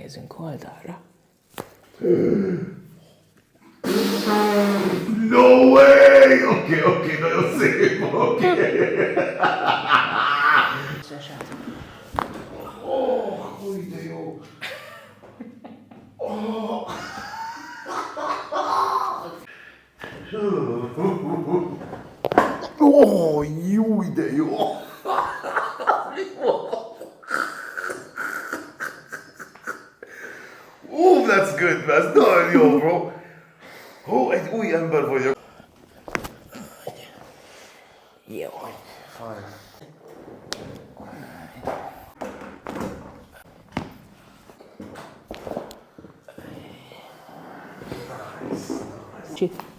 helyezünk oldalra. No way! Oké, nagyon szép, oké. De jó. Jó, de jó. That's good, man. Ez nagyon jó, bro. Egy új ember vagyok. Jó. Fine. Nice.